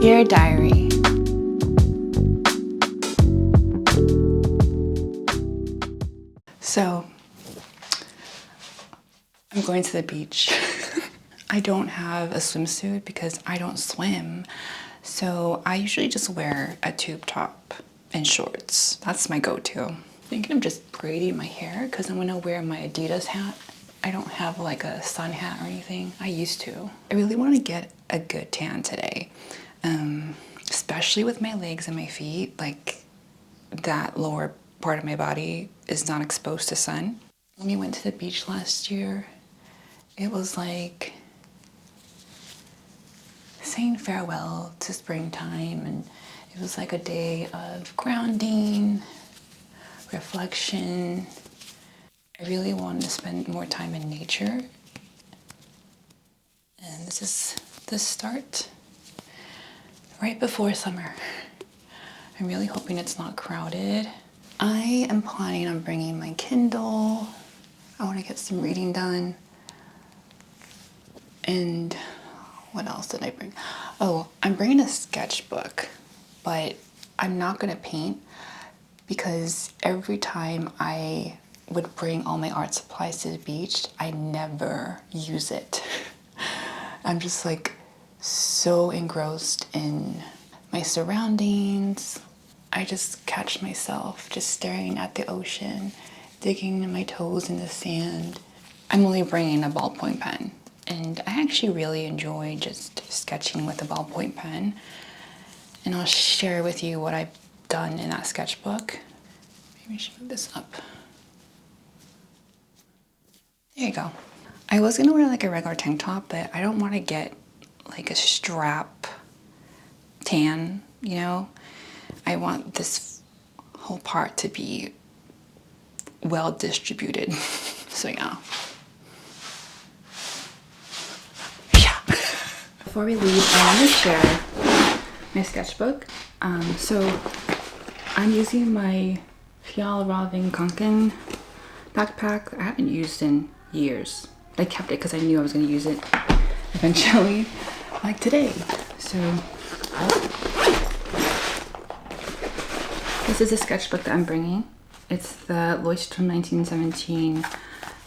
Dear Diary, so I'm going to the beach. I don't have a swimsuit because I don't swim. So I usually just wear a tube top and shorts. That's my go-to. I'm thinking of just braiding my hair because I'm gonna wear my Adidas hat. I don't have like a sun hat or anything. I used to. I really want to get a good tan today. Especially with my legs and my feet, like that lower part of my body is not exposed to sun. When we went to the beach last year, it was like saying farewell to springtime, and it was like a day of grounding, reflection. I really wanted to spend more time in nature, and this is the start right before summer. I'm really hoping it's not crowded. I am planning on bringing my Kindle. I want to get some reading done. And what else did I bring? Oh, I'm bringing a sketchbook, but I'm not gonna paint because every time I would bring all my art supplies to the beach, I never use it. I'm just like so engrossed in my surroundings. I just catch myself just staring at the ocean, digging my toes in the sand. I'm only bringing a ballpoint pen, and I actually really enjoy just sketching with a ballpoint pen. And I'll share with you what I've done in that sketchbook. Maybe I should move this up. There you go. I was gonna wear like a regular tank top, but I don't want to get like a strap tan, you know? I want this whole part to be well distributed. So yeah. Before we leave, I want to share my sketchbook. So I'm using my Fjallraven Kanken backpack I haven't used in years. I kept it because I knew I was going to use it eventually, like today. So this is a sketchbook that I'm bringing. It's the Leuchtturm 1917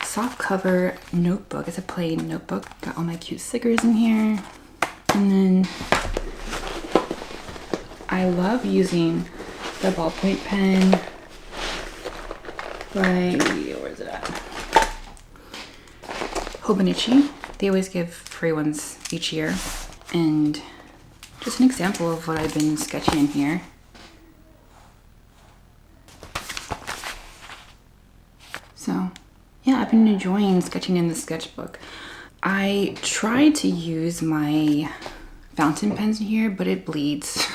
soft cover notebook. It's a plain notebook. Got all my cute stickers in here. And then I love using the ballpoint pen by, where is it at? Hobonichi. They always give free ones each year. And just an example of what I've been sketching in here. So yeah, I've been enjoying sketching in the sketchbook. I tried to use my fountain pens in here, but it bleeds.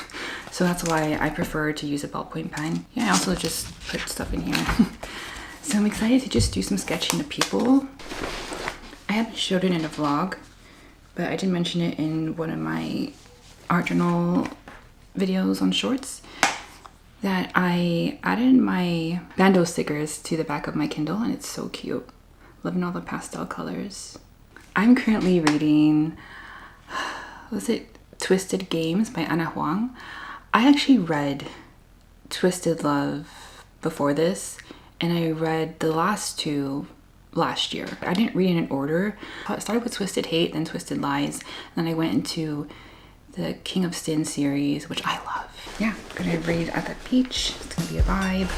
So that's why I prefer to use a ballpoint pen. Yeah, I also just put stuff in here. So I'm excited to just do some sketching of people. I haven't showed it in a vlog, but I did mention it in one of my art journal videos on shorts that I added my bando stickers to the back of my Kindle, and it's so cute. Loving all the pastel colors. I'm currently reading, was it Twisted Games by Anna Huang? I actually read Twisted Love before this, and I read the last two last year. I didn't read in order. I started with Twisted Hate, then Twisted Lies, and then I went into the King of Sin series, which I love. Yeah, I'm gonna read at the beach. It's gonna be a vibe.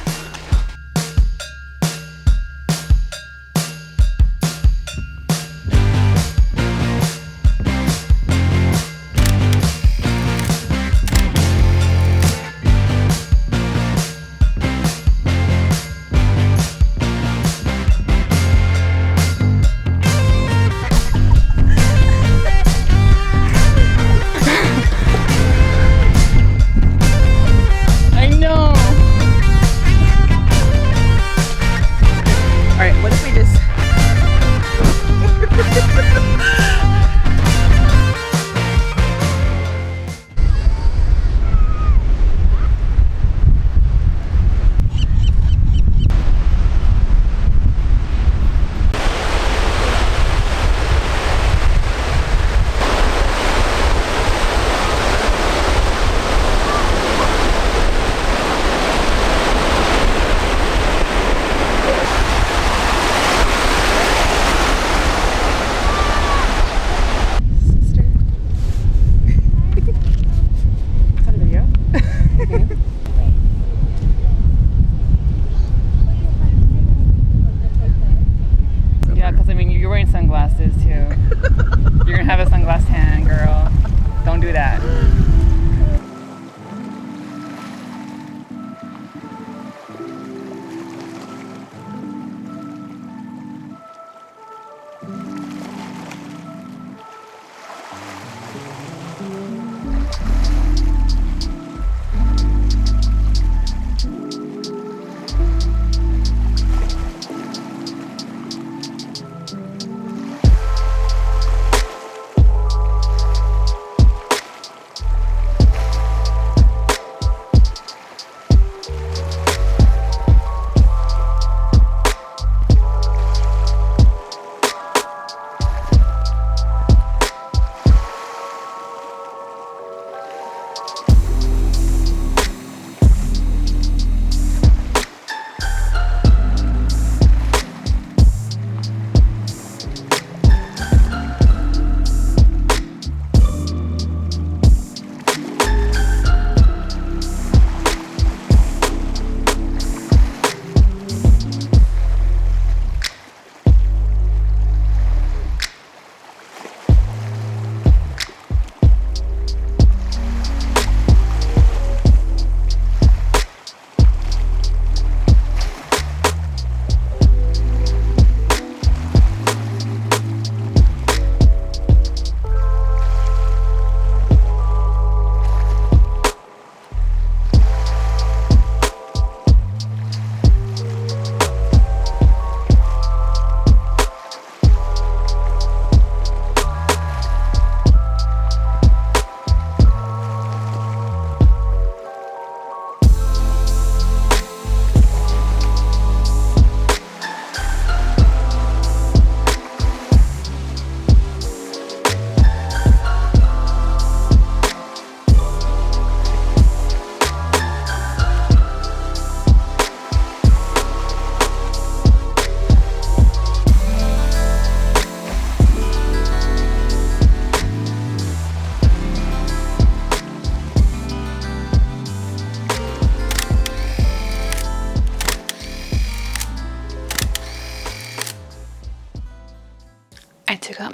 I know.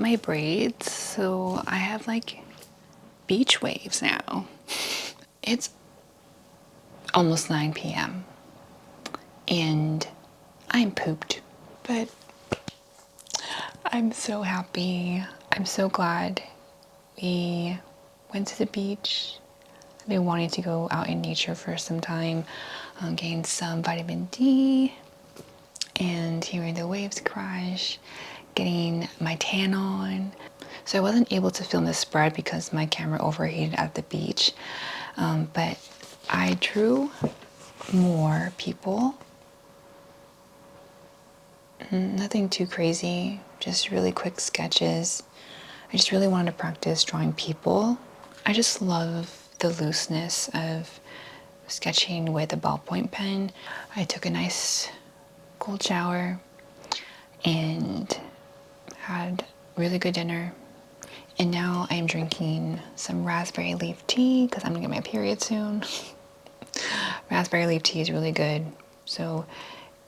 my braids, so I have like beach waves now. It's almost 9 p.m. and I'm pooped, but I'm so happy. I'm so glad we went to the beach. I've been wanting to go out in nature for some time, gain some vitamin D, and hearing the waves crash, getting my tan on. So I wasn't able to film this spread because my camera overheated at the beach, but I drew more people. Nothing too crazy, just really quick sketches. I just really wanted to practice drawing people. I just love the looseness of sketching with a ballpoint pen. I took a nice cold shower and had really good dinner. And now I'm drinking some raspberry leaf tea because I'm gonna get my period soon. Raspberry leaf tea is really good. So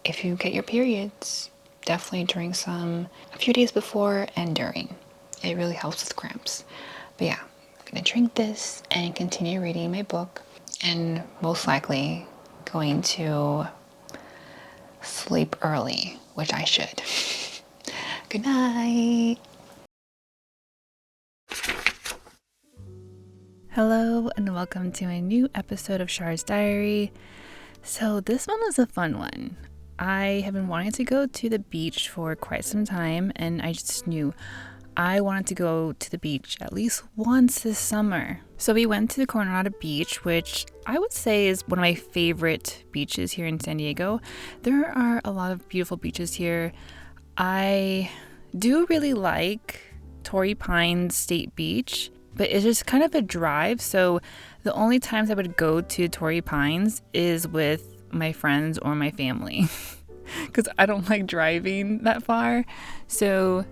if you get your periods, definitely drink some a few days before and during. It really helps with cramps. But yeah, I'm gonna drink this and continue reading my book, and most likely going to sleep early, which I should. Good night. Hello and welcome to a new episode of Char's Diary. So this one is a fun one. I have been wanting to go to the beach for quite some time, and I just knew I wanted to go to the beach at least once this summer. So we went to the Coronado Beach, which I would say is one of my favorite beaches here in San Diego. There are a lot of beautiful beaches here. I do really like Torrey Pines State Beach, but it's just kind of a drive. So the only times I would go to Torrey Pines is with my friends or my family because I don't like driving that far. So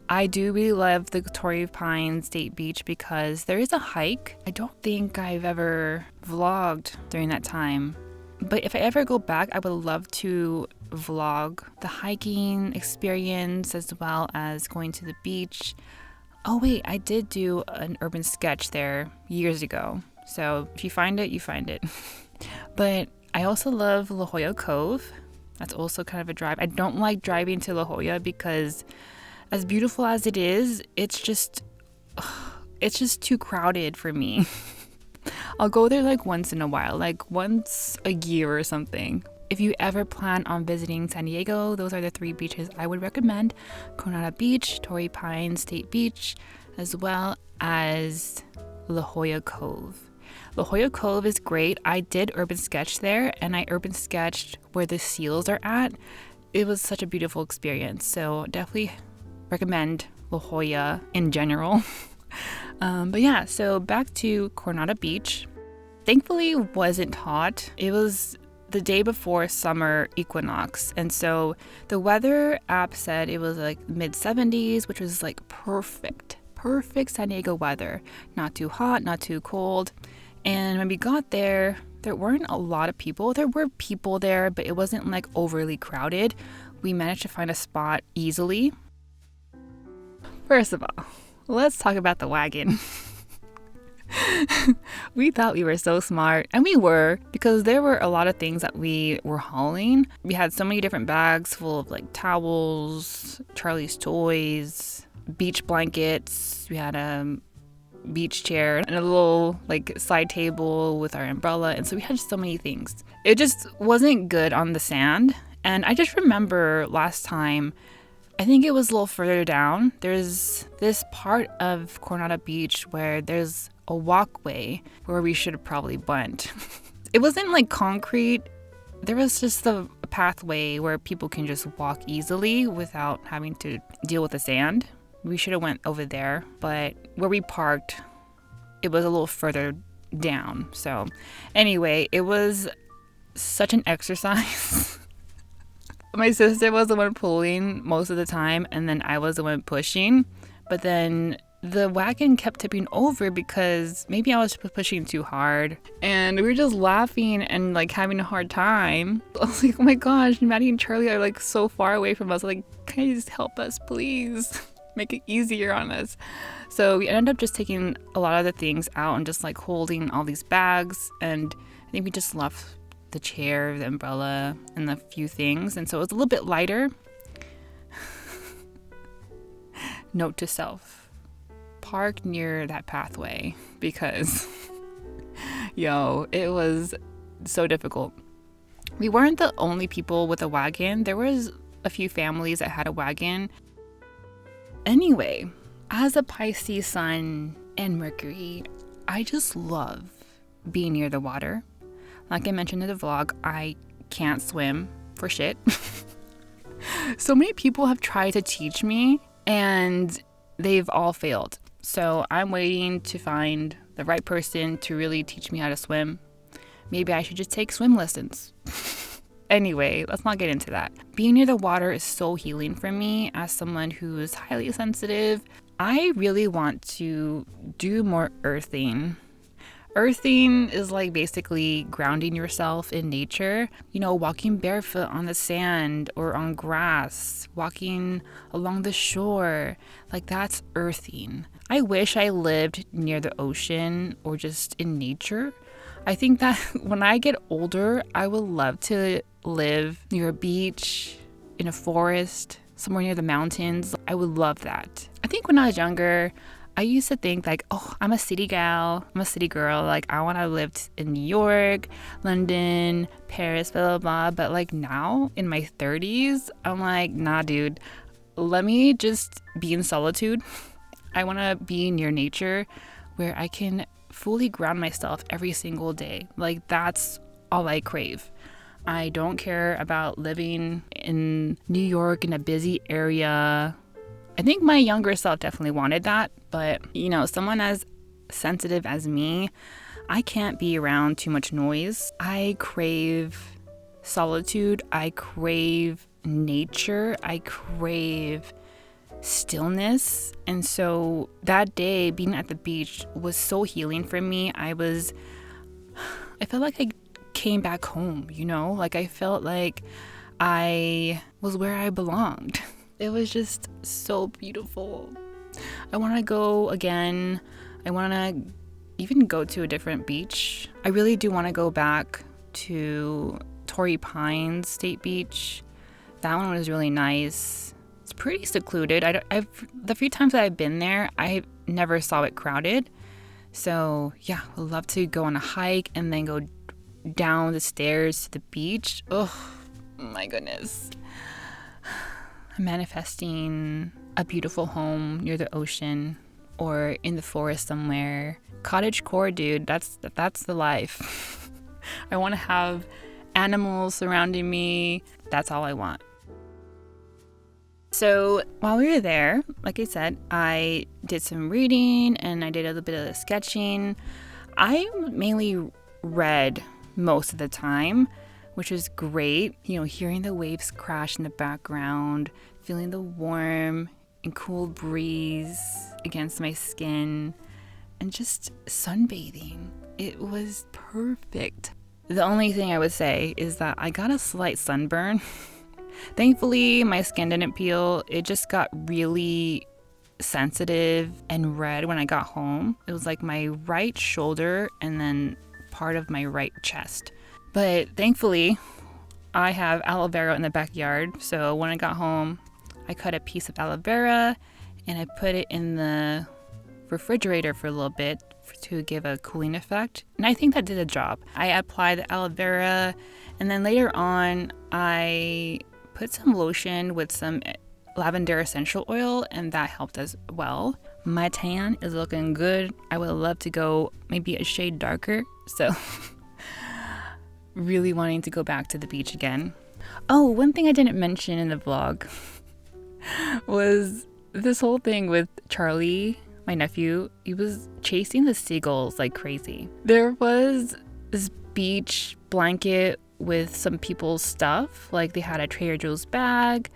I do really love the Torrey Pines State Beach because there is a hike. I don't think I've ever vlogged during that time, but if I ever go back, I would love to vlog the hiking experience as well as going to the beach. Oh wait, I did do an urban sketch there years ago. So if you find it, you find it. But I also love La Jolla Cove. That's also kind of a drive. I don't like driving to La Jolla because as beautiful as it is, it's just too crowded for me. I'll go there like once in a while, like once a year or something. If you ever plan on visiting San Diego, those are the 3 beaches I would recommend: Coronado Beach, Torrey Pines State Beach, as well as La Jolla Cove. La Jolla Cove is great. I did urban sketch there, and I urban sketched where the seals are at. It was such a beautiful experience, so definitely recommend La Jolla in general. But yeah, so back to Coronado Beach. Thankfully, it wasn't hot. It was the day before summer equinox, and so the weather app said it was like mid 70s, which was like perfect San Diego weather. Not too hot, not too cold. And when we got there, there weren't a lot of people. There were people there, but it wasn't like overly crowded. We managed to find a spot easily. First of all, let's talk about the wagon. We thought we were so smart, and we were, because there were a lot of things that we were hauling. We had so many different bags full of like towels, Charlie's toys, beach blankets. We had a beach chair and a little like side table with our umbrella, and so we had so many things. It just wasn't good on the sand. And I just remember last time, I think it was a little further down, there's this part of Coronado Beach where there's a walkway where we should have probably went. It wasn't like concrete. There was just a pathway where people can just walk easily without having to deal with the sand. We should have went over there, but where we parked, it was a little further down. So anyway, it was such an exercise. My sister was the one pulling most of the time, and then I was the one pushing. But then the wagon kept tipping over because maybe I was pushing too hard, and we were just laughing and like having a hard time. I was like, oh my gosh, Maddie and Charlie are like so far away from us. Like, can you just help us, please? make it easier on us. So we ended up just taking a lot of the things out and just like holding all these bags. And I think we just left the chair, the umbrella, and a few things. And so it was a little bit lighter. Note to self, park near that pathway because, it was so difficult. We weren't the only people with a wagon. There was a few families that had a wagon. Anyway, as a Pisces sun and Mercury, I just love being near the water. Like I mentioned in the vlog, I can't swim for shit. So many people have tried to teach me and they've all failed. So I'm waiting to find the right person to really teach me how to swim. Maybe I should just take swim lessons. Anyway, let's not get into that. Being near the water is so healing for me as someone who is highly sensitive. I really want to do more earthing. Earthing is like basically grounding yourself in nature, walking barefoot on the sand or on grass, walking along the shore, like that's earthing. I wish I lived near the ocean or just in nature. I think that when I get older, I would love to live near a beach, in a forest, somewhere near the mountains. I would love that. I think when I was younger, I used to think like, oh, I'm a city gal, I'm a city girl. Like I want to live in New York, London, Paris, blah, blah, blah. But like now in my 30s, I'm like, nah, dude, let me just be in solitude. I want to be near nature where I can fully ground myself every single day. Like that's all I crave. I don't care about living in New York in a busy area. I think my younger self definitely wanted that, but someone as sensitive as me, I can't be around too much noise. I crave solitude. I crave nature. I crave stillness. And so that day being at the beach was so healing for me. I felt like I came back home, like I felt like I was where I belonged. It was just so beautiful. I want to go again. I want to even go to a different beach. I really do want to go back to Torrey Pines State Beach. That one was really nice. It's pretty secluded. The few times that I've been there, I never saw it crowded. So yeah, I'd love to go on a hike and then go down the stairs to the beach. Oh my goodness. I'm manifesting a beautiful home near the ocean or in the forest somewhere. Cottagecore, dude, that's the life. I want to have animals surrounding me. That's all I want. So while we were there, like I said, I did some reading and I did a little bit of sketching. I mainly read most of the time, which was great. Hearing the waves crash in the background, feeling the warm and cool breeze against my skin, and just sunbathing. It was perfect. The only thing I would say is that I got a slight sunburn. Thankfully, my skin didn't peel. It just got really sensitive and red when I got home. It was like my right shoulder and then part of my right chest. But thankfully, I have aloe vera in the backyard. So when I got home, I cut a piece of aloe vera and I put it in the refrigerator for a little bit to give a cooling effect. And I think that did a job. I applied the aloe vera and then later on, I put some lotion with some lavender essential oil and that helped as well. My tan is looking good. I would love to go maybe a shade darker. So really wanting to go back to the beach again. Oh, one thing I didn't mention in the vlog was this whole thing with Charlie, my nephew. He was chasing the seagulls like crazy. There was this beach blanket with some people's stuff. Like they had a Trader Joe's bag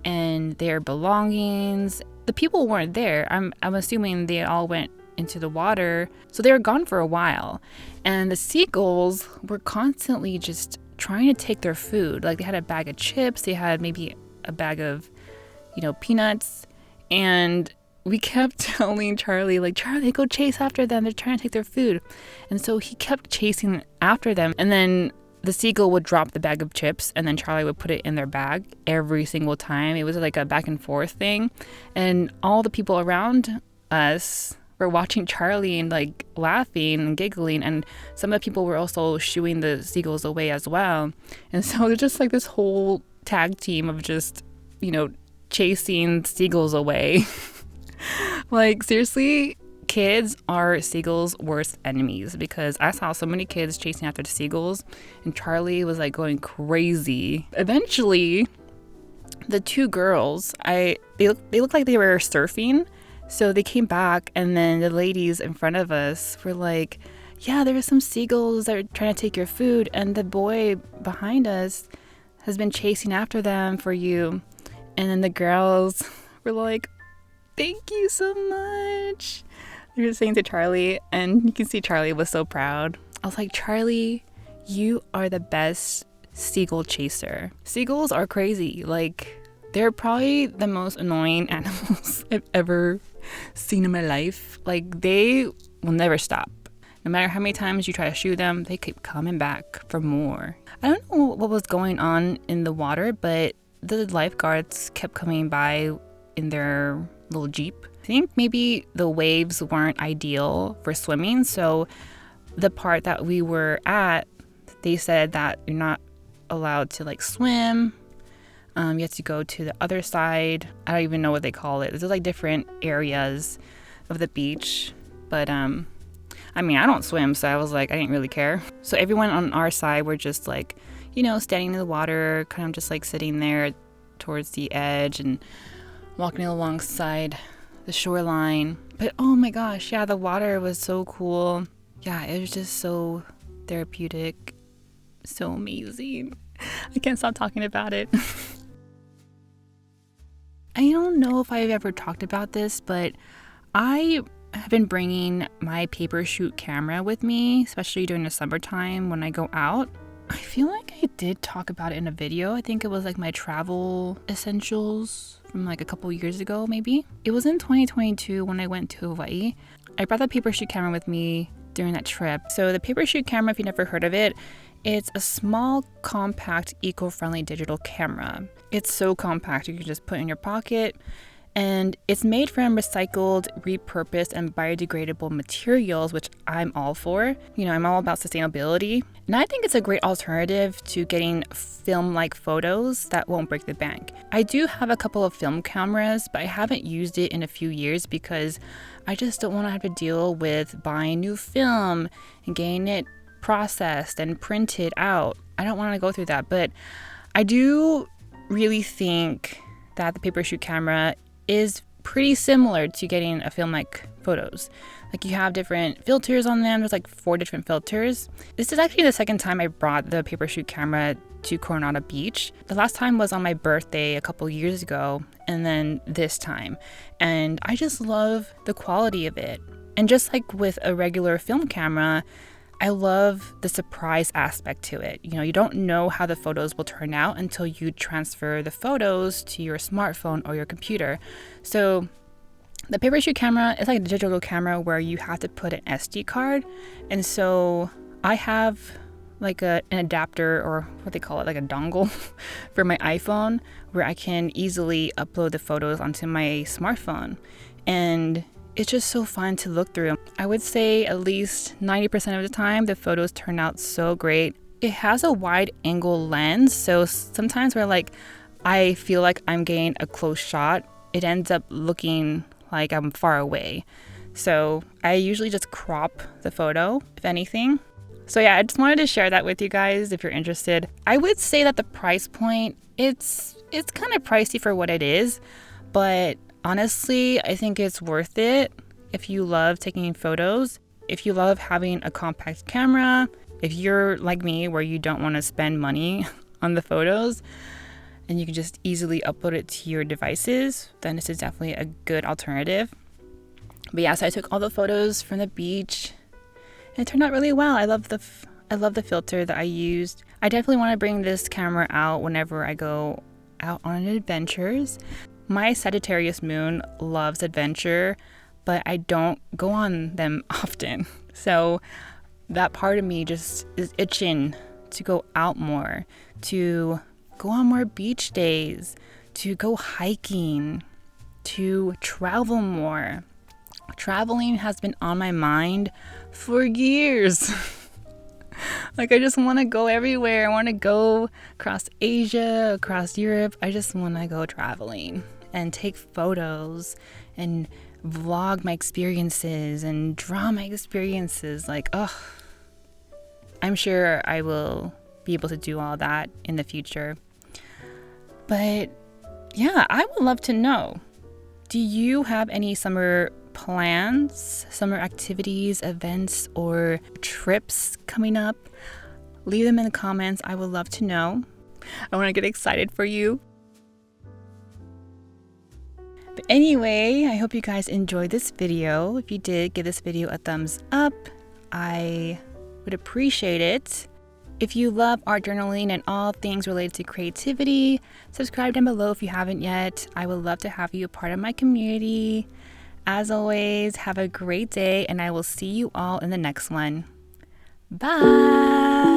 and their belongings. The people weren't there. I'm assuming they all went into the water. So they were gone for a while. And the seagulls were constantly just trying to take their food. Like they had a bag of chips. They had maybe a bag of, peanuts. And we kept telling Charlie, like, Charlie, go chase after them. They're trying to take their food. And so he kept chasing after them. And then the seagull would drop the bag of chips, and then Charlie would put it in their bag every single time. It was like a back and forth thing. And all the people around us were watching Charlie and like laughing and giggling. And some of the people were also shooing the seagulls away as well. And so there's just like this whole tag team of just, chasing seagulls away. Like, seriously, kids are seagulls' worst enemies, because I saw so many kids chasing after the seagulls, and Charlie was like going crazy. Eventually, the two girls, they looked like they were surfing, so they came back, and then the ladies in front of us were like, yeah, there were some seagulls that were trying to take your food, and the boy behind us has been chasing after them for you. And then the girls were like, thank you so much. They were saying to Charlie, and you can see Charlie was so proud. I was like, Charlie, you are the best seagull chaser. Seagulls are crazy. Like, they're probably the most annoying animals I've ever seen in my life. Like, they will never stop. No matter how many times you try to shoot them, they keep coming back for more. I don't know what was going on in the water, but the lifeguards kept coming by in their little Jeep. I think maybe the waves weren't ideal for swimming, so the part that we were at, they said that you're not allowed to like swim. You have to go to the other side. I don't even know what they call it. There's like different areas of the beach, but I don't swim, so I was like, I didn't really care. So everyone on our side were just like, standing in the water, kind of just like sitting there towards the edge and walking alongside the shoreline. But oh my gosh, yeah, the water was so cool. Yeah, it was just so therapeutic, so amazing. I can't stop talking about it. I don't know if I've ever talked about this, but I have been bringing my paper shoot camera with me, especially during the summertime when I go out. I feel like I did talk about it in a video. I think it was like my travel essentials from like a couple years ago, maybe. It was in 2022 when I went to Hawaii. I brought the paper shoot camera with me during that trip. So the paper shoot camera, if you've never heard of it, it's a small, compact, eco-friendly digital camera. It's so compact, you can just put it in your pocket. And it's made from recycled, repurposed, and biodegradable materials, which I'm all for. I'm all about sustainability. And I think it's a great alternative to getting film-like photos that won't break the bank. I do have a couple of film cameras, but I haven't used it in a few years because I just don't want to have to deal with buying new film and getting it processed and printed out. I don't want to go through that, but I do really think that the paper shoot camera is pretty similar to getting a film like photos. Like, you have different filters on them. There's like 4 different filters. This is actually the second time I brought the paper shoot camera to Coronado Beach. The last time was on my birthday a couple years ago, and then this time. And I just love the quality of it. And just like with a regular film camera, I love the surprise aspect to it. You don't know how the photos will turn out until you transfer the photos to your smartphone or your computer. So the paper shoot camera is like a digital camera where you have to put an SD card. And so I have like an adapter, or what they call it, like a dongle for my iPhone, where I can easily upload the photos onto my smartphone. And it's just so fun to look through. I would say at least 90% of the time, the photos turn out so great. It has a wide angle lens, so sometimes where like I feel like I'm getting a close shot, it ends up looking like I'm far away. So I usually just crop the photo, if anything. So yeah, I just wanted to share that with you guys if you're interested. I would say that the price point, it's kind of pricey for what it is, but honestly, I think it's worth it if you love taking photos, if you love having a compact camera, if you're like me where you don't want to spend money on the photos and you can just easily upload it to your devices, then this is definitely a good alternative. But yeah, so I took all the photos from the beach and it turned out really well. I love the filter that I used. I definitely want to bring this camera out whenever I go out on adventures. My Sagittarius moon loves adventure, but I don't go on them often. So that part of me just is itching to go out more, to go on more beach days, to go hiking, to travel more. Traveling has been on my mind for years. Like, I just want to go everywhere. I want to go across Asia, across Europe. I just want to go traveling and take photos and vlog my experiences and draw my experiences. Like, oh, I'm sure I will be able to do all that in the future. But yeah, I would love to know, do you have any summer plans, summer activities, events, or trips coming up? Leave them in the comments. I would love to know. I want to get excited for you. But anyway, I hope you guys enjoyed this video. If you did, give this video a thumbs up. I would appreciate it. If you love art journaling and all things related to creativity, subscribe down below if you haven't yet. I would love to have you a part of my community. As always, have a great day, and I will see you all in the next one. Bye!